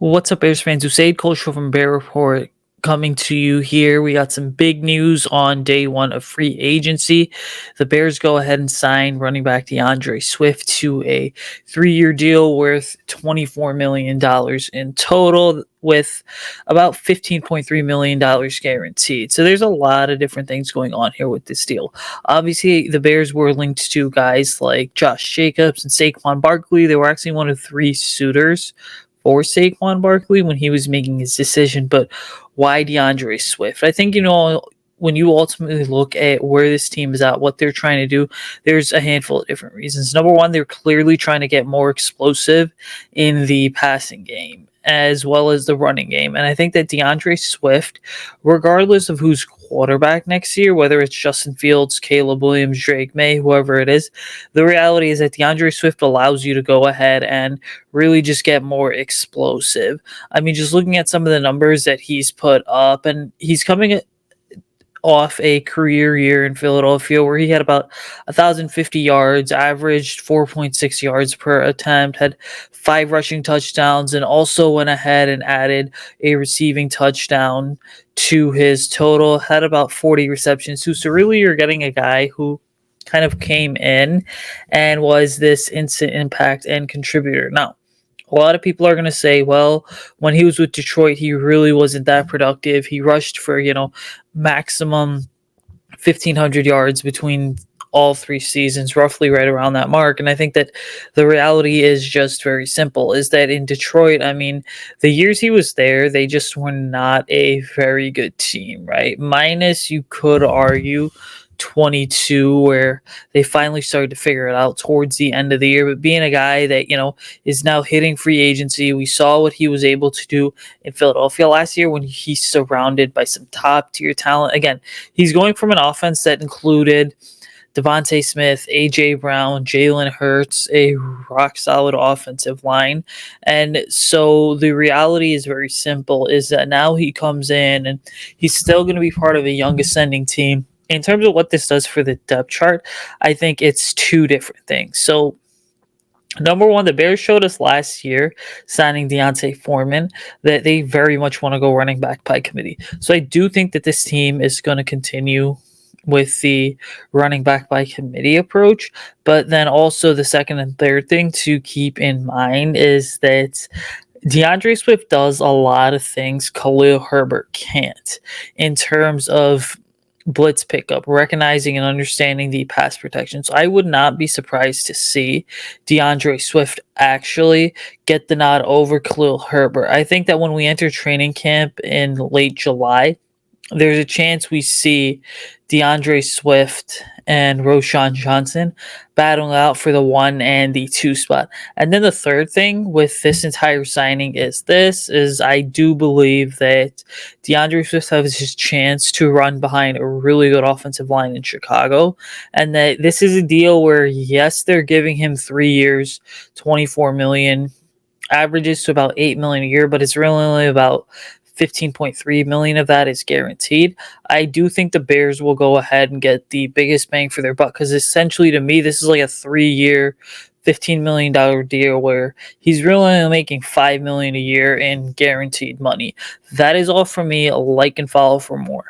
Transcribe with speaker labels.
Speaker 1: What's up, Bears fans? Usayd Koshul from Bear Report coming to you here. We got some big news on day one of free agency. The Bears go ahead and sign running back DeAndre Swift to a 3-year deal worth $24 million in total, with about $15.3 million guaranteed. So there's a lot of different things going on here with this deal. Obviously, the Bears were linked to guys like Josh Jacobs and Saquon Barkley. They were actually one of three suitors for Saquon Barkley when he was making his decision, but why DeAndre Swift? I think, when you ultimately look at where this team is at, what they're trying to do, there's a handful of different reasons. Number one, they're clearly trying to get more explosive in the passing game as well as the running game. And I think that DeAndre Swift, regardless of who's quarterback next year, whether it's Justin Fields, Caleb Williams, Drake May, whoever it is, the reality is that DeAndre Swift allows you to go ahead and really just get more explosive. I mean, just looking at some of the numbers that he's put up, and he's coming off a career year in Philadelphia where he had about 1,050 yards, averaged 4.6 yards per attempt, had 5 rushing touchdowns, and also went ahead and added a receiving touchdown to his total, had about 40 receptions too. So really you're getting a guy who kind of came in and was this instant impact and contributor. Now, a lot of people are going to say, well, when he was with Detroit, he really wasn't that productive. He rushed for, maximum 1,500 yards between all 3 seasons, roughly right around that mark. And I think that the reality is just very simple, is that in Detroit, I mean, the years he was there, they just were not a very good team, right? Minus, you could argue, 22, where they finally started to figure it out towards the end of the year. But being a guy that, is now hitting free agency, we saw what he was able to do in Philadelphia last year when he's surrounded by some top tier talent. Again, he's going from an offense that included Devontae Smith, A.J. Brown, Jalen Hurts, a rock-solid offensive line. And so the reality is very simple, is that now he comes in and he's still going to be part of a young ascending team. In terms of what this does for the depth chart, I think it's 2 different things. So, number one, the Bears showed us last year, signing D'Onta Foreman, that they very much want to go running back by committee. So I do think that this team is going to continue with the running back by committee approach. But then also the second and third thing to keep in mind is that DeAndre Swift does a lot of things Khalil Herbert can't in terms of blitz pickup, recognizing and understanding the pass protection. So I would not be surprised to see DeAndre Swift actually get the nod over Khalil Herbert. I think that when we enter training camp in late July, there's a chance we see DeAndre Swift and Roshan Johnson battling out for the 1 and the 2 spot. And then the third thing with this entire signing is I do believe that DeAndre Swift has his chance to run behind a really good offensive line in Chicago. And that this is a deal where, yes, they're giving him 3 years, $24 million, averages to about $8 million a year, but it's really only about $15.3 million of that is guaranteed. I do think the Bears will go ahead and get the biggest bang for their buck, because essentially, to me, this is like a 3-year, $15 million deal where he's really only making $5 million a year in guaranteed money. That is all from me. Like and follow for more.